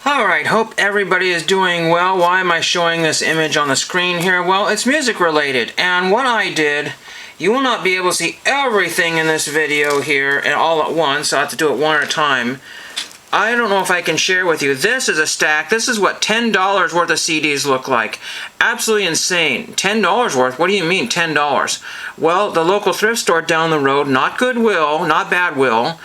Alright, hope everybody is doing well. Why am I showing this image on the screen here? Well, it's music related, and what I did, you will not be able to see everything in this video here and all at once, so I have to do it one at a time. I don't know if I can share with you. This is a stack. This is what $10 worth of CDs look like. Absolutely insane. $10 worth? What do you mean $10? Well, the local thrift store down the road, not Goodwill, not Badwill,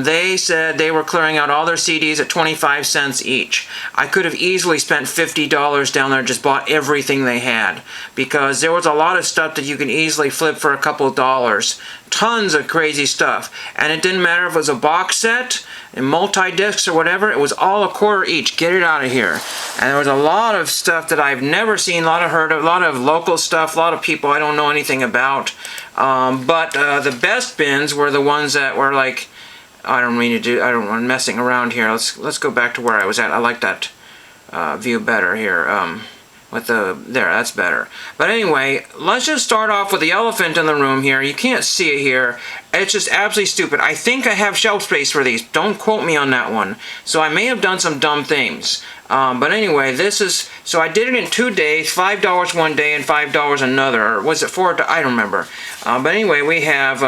they said they were clearing out all their CDs at 25 cents each. I could have easily spent $50 down there and just bought everything they had, because there was a lot of stuff that you can easily flip for a couple of dollars. Tons of crazy stuff. And it didn't matter if it was a box set, and multi-discs or whatever, it was all a quarter each. Get it out of here. And there was a lot of stuff that I've never seen, a lot of heard of, a lot of local stuff, a lot of people I don't know anything about. But the best bins were the ones that were like, I don't want messing around here. Let's go back to where I was at. I like that view better here. There, that's better. But anyway, let's just start off with the elephant in the room here. You can't see it here. It's just absolutely stupid. I think I have shelf space for these. Don't quote me on that one. So I may have done some dumb things. But anyway, this is, so I did it in 2 days, $5 one day and $5 another. Or was it 4? I don't remember. But anyway, we have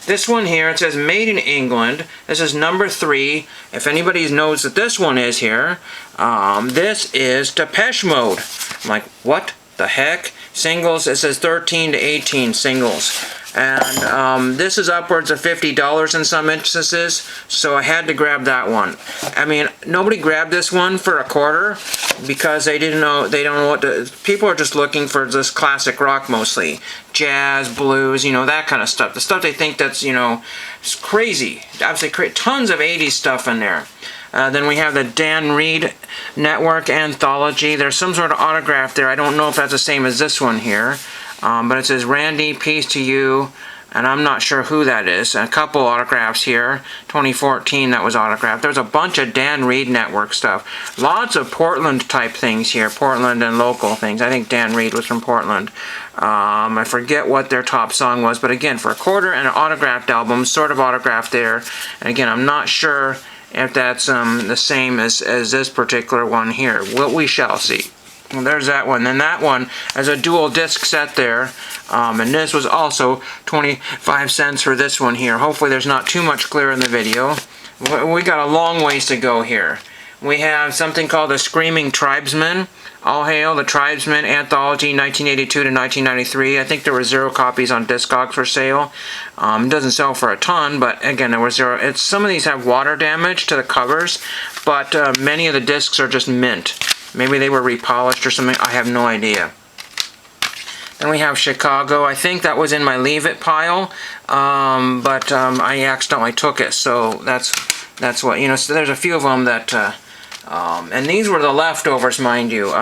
this one here. It says Made in England. This is number 3. If anybody knows that this one is here, this is Depeche Mode. I'm like, what the heck? Singles, it says 13 to 18 singles. And this is upwards of $50 in some instances, so I had to grab that one. I mean, nobody grabbed this one for a quarter because they don't know what to, people are just looking for this classic rock mostly. Jazz, blues, you know, that kind of stuff. The stuff they think that's, you know, it's crazy. Absolutely tons of 80s stuff in there. Then we have the Dan Reed Network Anthology. There's some sort of autograph there. I don't know if that's the same as this one here. But it says, Randy, peace to you. And I'm not sure who that is. A couple autographs here. 2014 that was autographed. There's a bunch of Dan Reed Network stuff. Lots of Portland type things here. Portland and local things. I think Dan Reed was from Portland. I forget what their top song was. But again, for a quarter and an autographed album, sort of autographed there. And again, I'm not sure if that's the same as this particular one here. We shall see. Well, there's that one. Then that one has a dual disc set there. And this was also 25 cents for this one here. Hopefully there's not too much clear in the video. We got a long ways to go here. We have something called the Screaming Tribesmen. All Hail the Tribesmen Anthology 1982 to 1993. I think there were 0 copies on Discogs for sale. It doesn't sell for a ton, but again, there were 0. Some of these have water damage to the covers, but many of the discs are just mint. Maybe they were repolished or something. I have no idea. Then we have Chicago. I think that was in my Leave It pile, but I accidentally took it. So that's what, you know. So there's a few of them that, and these were the leftovers, mind you,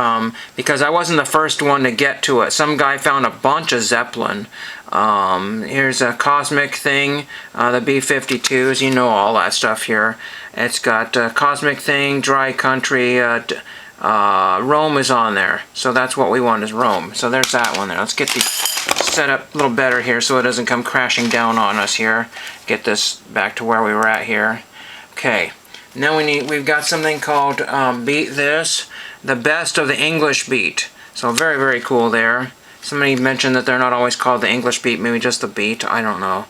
because I wasn't the first one to get to it. Some guy found a bunch of Zeppelin. Here's a Cosmic Thing, the B-52s. You know all that stuff here. It's got Cosmic Thing, Dry Country. Rome is on there, so that's what we want is Rome. So there's that one there. Let's get the set up a little better here so it doesn't come crashing down on us here. Get this back to where we were at here. Okay, now we've got something called Beat This, the best of the English beat. So very, very cool there. Somebody mentioned that they're not always called the English beat, maybe just the beat. I don't know.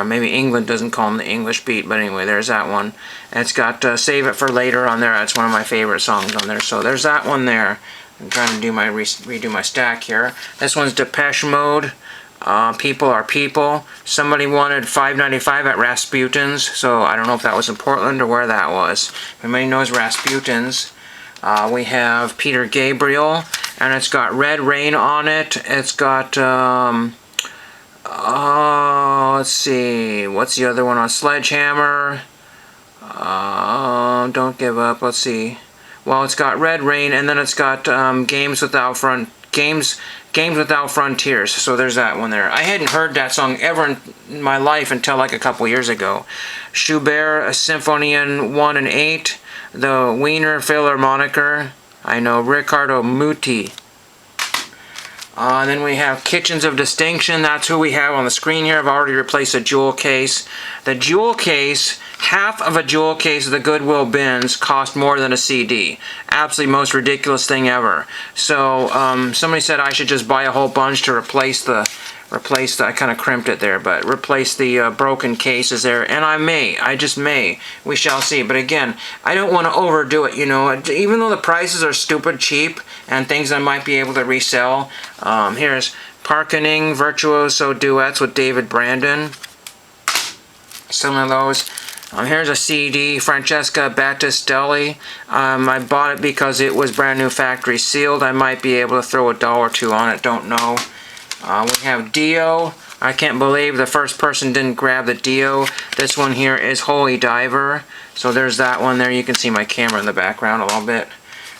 Maybe England doesn't call them the English beat, but anyway, there's that one. And it's got Save It for Later on there. That's one of my favorite songs on there. So there's that one there. I'm trying to do redo my stack here. This one's Depeche Mode. People Are People. Somebody wanted $5.95 at Rasputin's, so I don't know if that was in Portland or where that was. If anybody knows Rasputin's. We have Peter Gabriel, and it's got Red Rain on it. It's got, let's see, what's the other one on? Sledgehammer. Don't Give Up, let's see. Well, it's got Red Rain, and then it's got Games Without Front Games Without Frontiers. So there's that one there. I hadn't heard that song ever in my life until like a couple years ago. Schubert, Symphony 1 and 8, the Wiener Philharmoniker. I know, Riccardo Muti. Then we have Kitchens of Distinction. That's who we have on the screen here. I've already replaced a jewel case. The jewel case, half of a jewel case of the Goodwill bins cost more than a CD. Absolutely most ridiculous thing ever. So somebody said I should just buy a whole bunch to replace the, I kind of crimped it there, but replace the broken cases there, and I just may. We shall see. But again, I don't want to overdo it, you know. Even though the prices are stupid cheap and things I might be able to resell. Here's Parkening Virtuoso Duets with David Brandon. Some of those. Here's a CD, Francesca Battistelli. I bought it because it was brand new factory sealed. I might be able to throw $1 or $2 on it, don't know. We have Dio. I can't believe the first person didn't grab the Dio. This one here is Holy Diver. So there's that one there. You can see my camera in the background a little bit.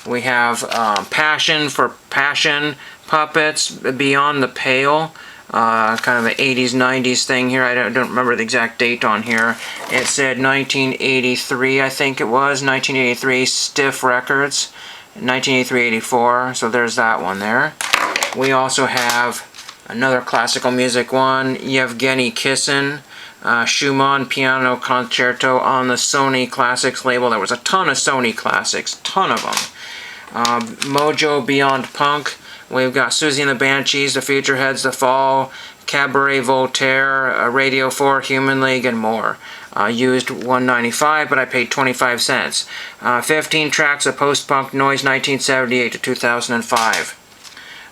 We have Passion for Passion Puppets, Beyond the Pale. Kind of an 80s, 90s thing here. I don't remember the exact date on here. It said 1983, I think it was. 1983, Stiff Records. 1983-84. So there's that one there. We also have another classical music one, Yevgeny Kissin, Schumann Piano Concerto on the Sony Classics label. There was a ton of Sony Classics, ton of them. Mojo Beyond Punk. We've got Susie and the Banshees, The Futureheads, The Fall, Cabaret Voltaire, Radio 4, Human League, and more. Used $1.95, but I paid 25 cents. 15 tracks of post-punk noise, 1978 to 2005.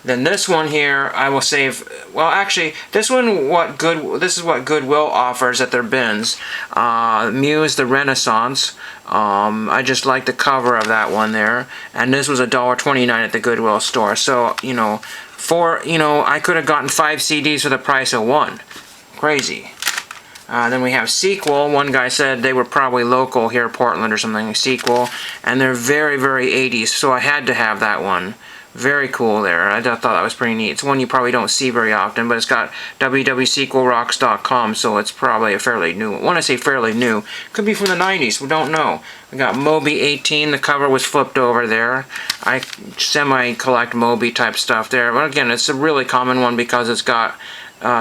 Then this one here, I will save. Well, actually, this is what Goodwill offers at their bins. Muse the Renaissance. I just like the cover of that one there, and this was $1.29 at the Goodwill store. So you know, I could have gotten 5 CDs for the price of one. Crazy. Then we have Sequel. One guy said they were probably local here, Portland or something. Sequel, and they're very, very 80s. So I had to have that one. Very cool there. I thought that was pretty neat. It's one you probably don't see very often, but it's got www.sequelrocks.com, so it's probably a fairly new one. When I say fairly new, could be from the 90s. We don't know. We got Moby 18. The cover was flipped over there. I semi-collect Moby type stuff there. But again, it's a really common one because it's got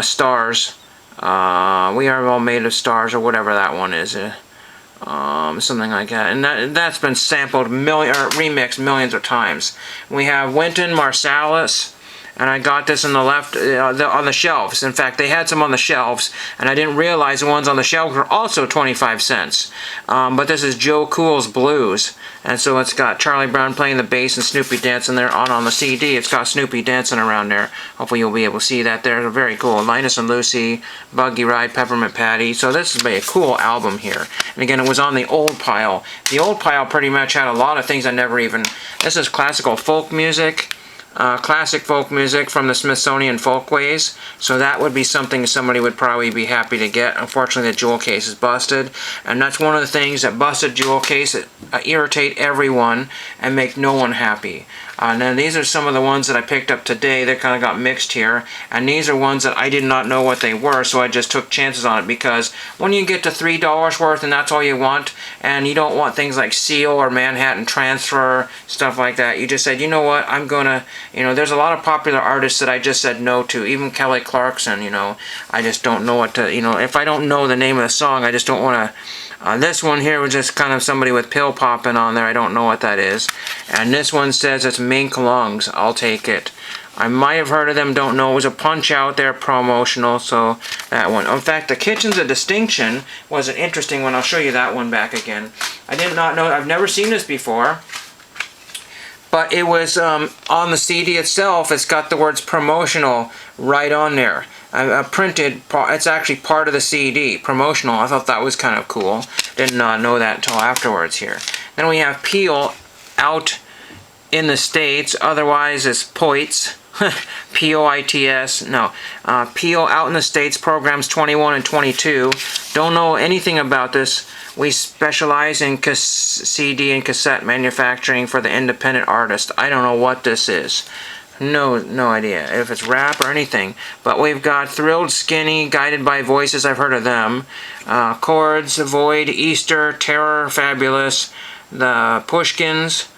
stars. We Are All Made of Stars, or whatever that one is. Something like that, and that's been sampled remixed millions of times. We have Wynton Marsalis, and I got this on the left on the shelves. In fact, they had some on the shelves, and I didn't realize the ones on the shelves were also 25 cents. But this is Joe Cool's Blues, and so it's got Charlie Brown playing the bass and Snoopy dancing there on the CD. It's got Snoopy dancing around there. Hopefully you'll be able to see that there. Very cool. Linus and Lucy, Buggy Ride, Peppermint Patty. So this is a cool album here. And again, it was on the old pile. The old pile pretty much had a lot of things I never even. This is classical folk music. Classic folk music from the Smithsonian Folkways, so that would be something somebody would probably be happy to get. Unfortunately, the jewel case is busted, and that's one of the things that busted jewel case that irritate everyone and make no one happy. And then these are some of the ones that I picked up today. They kind of got mixed here, and these are ones that I did not know what they were, so I just took chances on it, because when you get to $3 worth and that's all you want, and you don't want things like Seal or Manhattan Transfer, stuff like that, you just said, you know what, I'm gonna, there's a lot of popular artists that I just said no to, even Kelly Clarkson, I just don't know what to, if I don't know the name of the song, I just don't want to. This one here was just kind of somebody with pill popping on there. I don't know what that is. And this one says it's Mink Lungs. I'll take it. I might have heard of them, don't know. It was a Punch Out there promotional, so that one. In fact, the Kitchens of Distinction was an interesting one. I'll show you that one back again. I did not know. I've never seen this before. But it was on the CD itself. It's got the words promotional right on there. Printed, it's actually part of the CD, promotional. I thought that was kind of cool. Did not know that until afterwards here. Then we have Peel out in the States, otherwise it's Poits. P-O-I-T-S, no. Peel out in the States, programs 21 and 22. Don't know anything about this. We specialize in CD and cassette manufacturing for the independent artist. I don't know what this is. No idea if it's rap or anything. But we've got Thrilled Skinny, Guided by Voices, I've heard of them. Chords, Void, Easter, Terror, Fabulous, the Pushkins,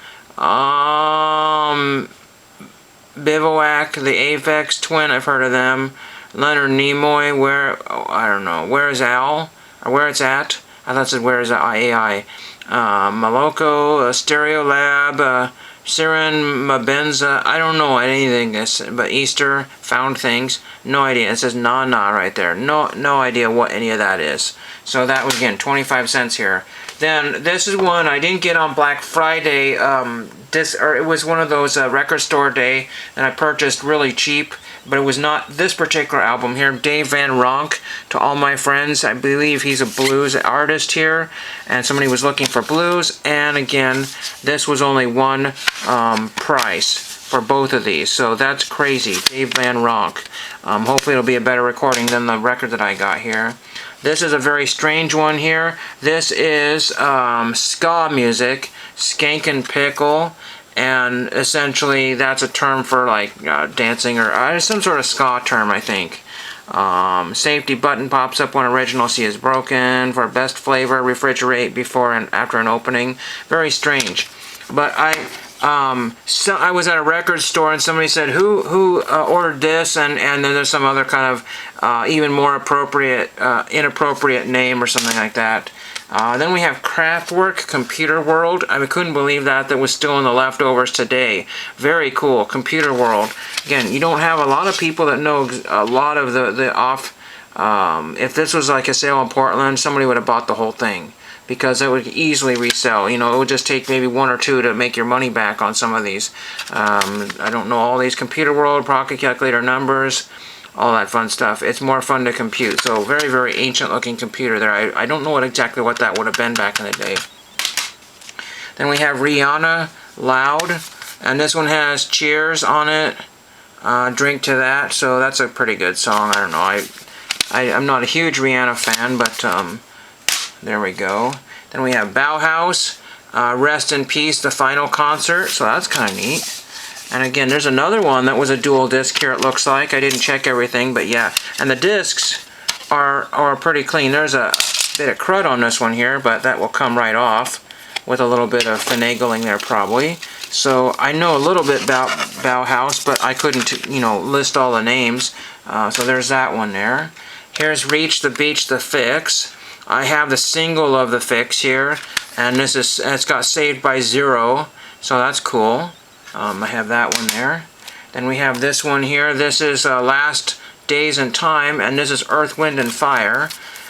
Bivouac, the Aphex Twin, I've heard of them. Leonard Nimoy, I don't know, Where's Al? Or Where It's At? I thought it said Where's AI. Maloko, Stereo Lab, Siren Mabenza, I don't know anything, but Easter, Found Things, no idea. It says Nah Nah right there. No idea what any of that is. So that was, again, 25 cents here. Then this is one I didn't get on Black Friday. It was one of those record store day that I purchased really cheap, but it was not this particular album here. Dave Van Ronk, to all my friends, I believe he's a blues artist here, and somebody was looking for blues, and again, this was only one price for both of these, so that's crazy. Dave Van Ronk. Hopefully it'll be a better recording than the record that I got here. This is a very strange one here. This is ska music, Skankin' Pickle, and essentially that's a term for like dancing or some sort of ska term, I think. Safety button pops up when original C is broken. For best flavor, refrigerate before and after an opening. Very strange. But I was at a record store and somebody said, who ordered this? And then there's some other kind of even more inappropriate name or something like that. Then we have Kraftwerk, Computer World. I couldn't believe that was still in the leftovers today. Very cool, Computer World. Again, you don't have a lot of people that know a lot of the off. If this was like a sale in Portland, somebody would have bought the whole thing, because it would easily resell. You know, it would just take maybe one or two to make your money back on some of these. I don't know all these. Computer World, Pocket Calculator Numbers, all that fun stuff. It's more fun to compute. So very, very ancient looking computer there. I don't know exactly what that would have been back in the day. Then we have Rihanna, Loud, and this one has Cheers on it. Drink to That, so that's a pretty good song. I don't know. I'm not a huge Rihanna fan, but there we go. Then we have Bauhaus, Rest in Peace, The Final Concert, so that's kind of neat. And again, there's another one that was a dual disc here, it looks like. I didn't check everything, but yeah. And the discs are pretty clean. There's a bit of crud on this one here, but that will come right off with a little bit of finagling there probably. So I know a little bit about Bauhaus, but I couldn't, list all the names. So there's that one there. Here's Reach the Beach, The Fix. I have the single of The Fix here, and it's got Saved by Zero, so that's cool. I have that one there. Then we have this one here. This is Last Days in Time, and this is Earth, Wind, and Fire.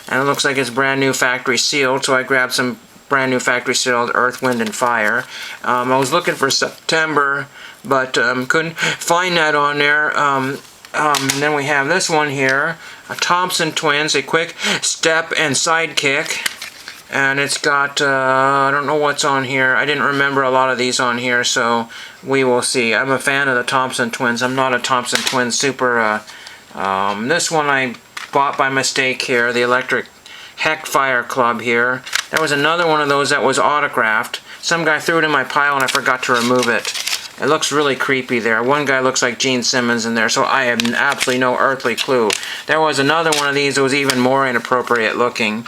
And it looks like it's brand new factory sealed, so I grabbed some brand new factory sealed Earth, Wind, and Fire. I was looking for September, but couldn't find that on there. And then we have this one here, a Thompson Twins, a Quick Step and Sidekick. And it's got, I don't know what's on here. I didn't remember a lot of these on here, so we will see. I'm a fan of the Thompson Twins. I'm not a Thompson Twins super. This one I bought by mistake here, the Electric Heckfire Club here. There was another one of those that was autographed. Some guy threw it in my pile and I forgot to remove it. It looks really creepy there. One guy looks like Gene Simmons in there, so I have absolutely no earthly clue. There was another one of these that was even more inappropriate looking.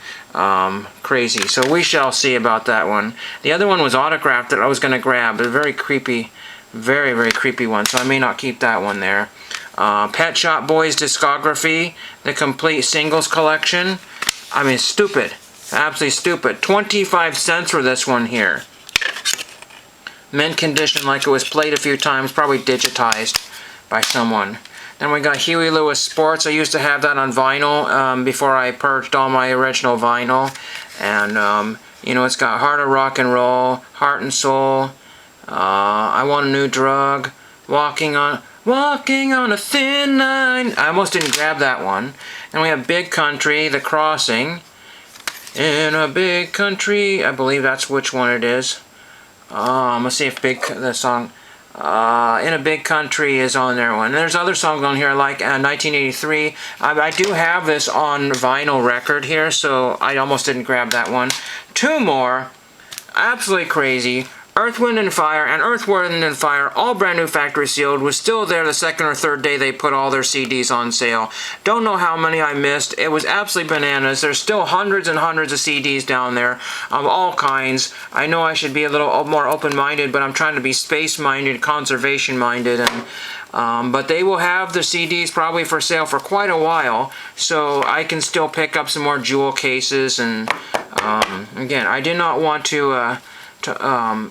Crazy. So we shall see about that one. The other one was autographed that I was going to grab. A very creepy, very, very creepy one, so I may not keep that one there. Pet Shop Boys discography, the complete singles collection. I mean, stupid. Absolutely stupid. 25 cents for this one here. Mint condition, like it was played a few times, probably digitized by someone. Then we got Huey Lewis Sports. I used to have that on vinyl before I purged all my original vinyl. And, it's got Heart of Rock and Roll, Heart and Soul, I Want a New Drug, Walking on a Thin Line. I almost didn't grab that one. And we have Big Country, The Crossing. In a Big Country, I believe that's which one it is. Let's see if the song In a Big Country is on there one. And there's other songs on here like 1983. I do have this on vinyl record here, so I almost didn't grab that one. Two more, absolutely crazy. Earth, Wind and Fire and Earth, Wind and Fire, all brand new factory sealed, was still there the second or third day they put all their CDs on sale. Don't know how many I missed. It was absolutely bananas. There's still hundreds and hundreds of CDs down there of all kinds. I know I should be a little more open-minded, but I'm trying to be space-minded, conservation-minded, and but they will have the CDs probably for sale for quite a while, so I can still pick up some more jewel cases. And again, I did not want to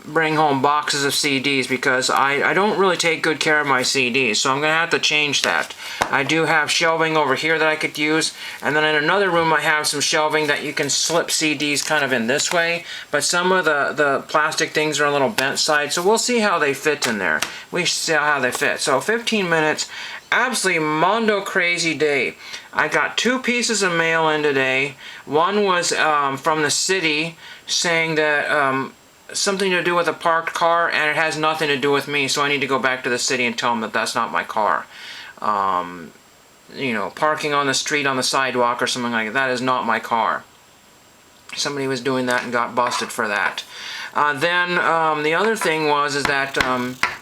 bring home boxes of CDs because I don't really take good care of my CDs, so I'm going to have to change that. I do have shelving over here that I could use, and then in another room I have some shelving that you can slip CDs kind of in this way, but some of the plastic things are a little bent side, so we'll see how they fit in there. We should see how they fit. So 15 minutes, absolutely mondo crazy day. I got 2 pieces of mail in today. One was from the city saying that something to do with a parked car, and it has nothing to do with me, so I need to go back to the city and tell them that that's not my car. You know, parking on the street on the sidewalk or something like that is not my car. Somebody was doing that and got busted for that. Then the other thing is that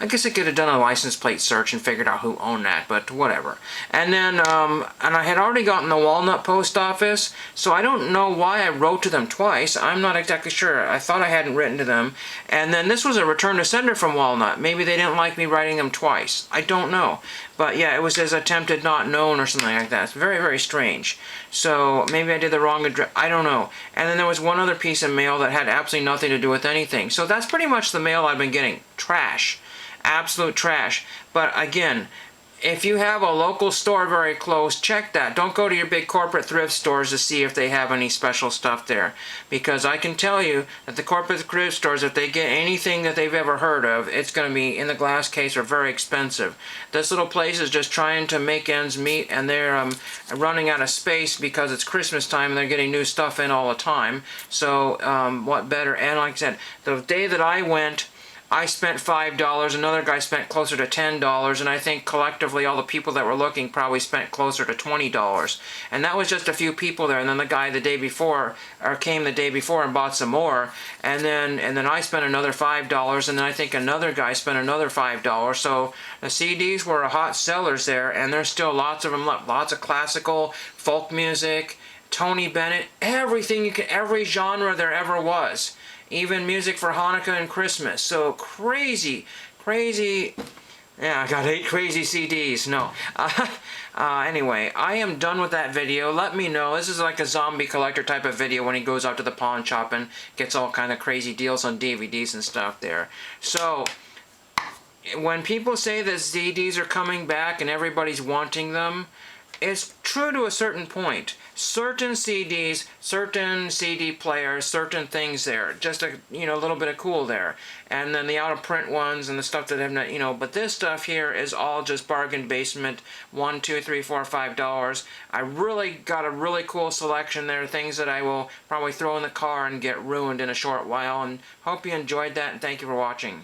I guess I could have done a license plate search and figured out who owned that, but whatever. And then and I had already gotten the Walnut post office, so I don't know why I wrote to them twice. I'm not exactly sure. I thought I hadn't written to them. And then this was a return to sender from Walnut. Maybe they didn't like me writing them twice. I don't know. But yeah, it was as attempted not known or something like that. It's very, very strange. So maybe I did the wrong address. I don't know. And then there was one other piece of mail that had absolutely nothing to do with anything. So that's pretty much the mail I've been getting. Trash. Absolute trash. But again, if you have a local store very close, check that. Don't go to your big corporate thrift stores to see if they have any special stuff there. Because I can tell you that the corporate thrift stores, if they get anything that they've ever heard of, it's going to be in the glass case or very expensive. This little place is just trying to make ends meet, and they're running out of space because it's Christmas time and they're getting new stuff in all the time. So what better? And like I said, the day that I went, I spent $5, another guy spent closer to $10, and I think collectively all the people that were looking probably spent closer to $20. And that was just a few people there, and then the guy the day before, or came the day before and bought some more, and then I spent another $5, and then I think another guy spent another $5. So the CDs were hot sellers there, and there's still lots of them left. Lots of classical, folk music, Tony Bennett, everything you can, every genre there ever was. Even music for Hanukkah and Christmas. So crazy, crazy. Yeah, I got 8 crazy CDs. No. Anyway, I am done with that video. Let me know. This is like a zombie collector type of video when he goes out to the pawn shop and gets all kind of crazy deals on DVDs and stuff there. So, when people say that CDs are coming back and everybody's wanting them, it's true to a certain point. Certain CDs, certain CD players, certain things there, just a little bit of cool there, and then the out of print ones and the stuff that have not But this stuff here is all just bargain basement, $1, $2, $3, $4, $5. I really got a really cool selection there, things that I will probably throw in the car and get ruined in a short while. And hope you enjoyed that, and thank you for watching.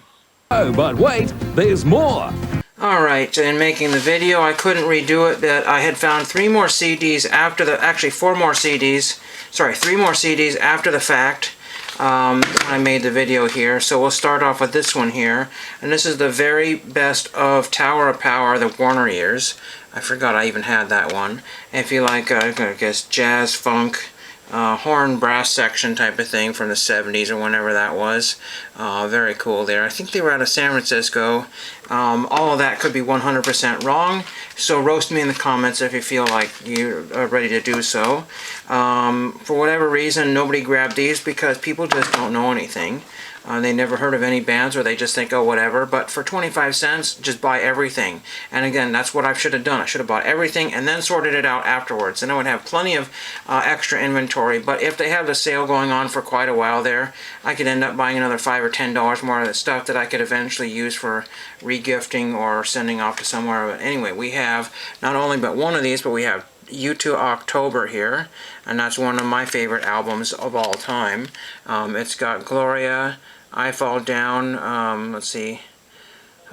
Oh, but wait, there's more! Alright, in making the video, I couldn't redo it, but I had found 3 more CDs after the, actually 4 more CDs, sorry, 3 more CDs after the fact, when I made the video here. So we'll start off with this one here, and this is the very best of Tower of Power, the Warner years. I forgot I even had that one. If you like, I guess, jazz, funk, horn brass section type of thing from the 70s or whenever that was. Very cool there. I think they were out of San Francisco. All of that could be 100% wrong, so roast me in the comments if you feel like you're ready to do so. For whatever reason, nobody grabbed these because people just don't know anything. They never heard of any bands, or they just think, oh, whatever. But for 25 cents, just buy everything. And again, that's what I should have done. I should have bought everything and then sorted it out afterwards. And I would have plenty of extra inventory. But if they have the sale going on for quite a while there, I could end up buying another $5 or $10 more of the stuff that I could eventually use for regifting or sending off to somewhere. But anyway, we have not only but one of these, but we have U2 October here, and that's one of my favorite albums of all time. It's got Gloria, I Fall Down, let's see,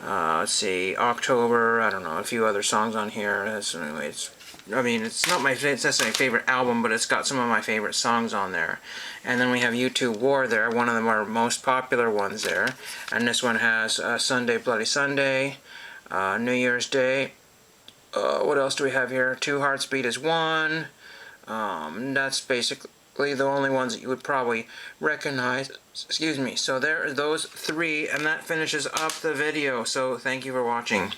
October, I don't know, a few other songs on here. Anyway, it's I mean, it's not my necessarily favorite album, but it's got some of my favorite songs on there. And then we have U2 War there, one of the most popular ones there. And this one has Sunday Bloody Sunday, New Year's Day. What else do we have here? Two Hearts Beat as One. That's basically the only ones that you would probably recognize. Excuse me. So there are those three, and that finishes up the video. So thank you for watching.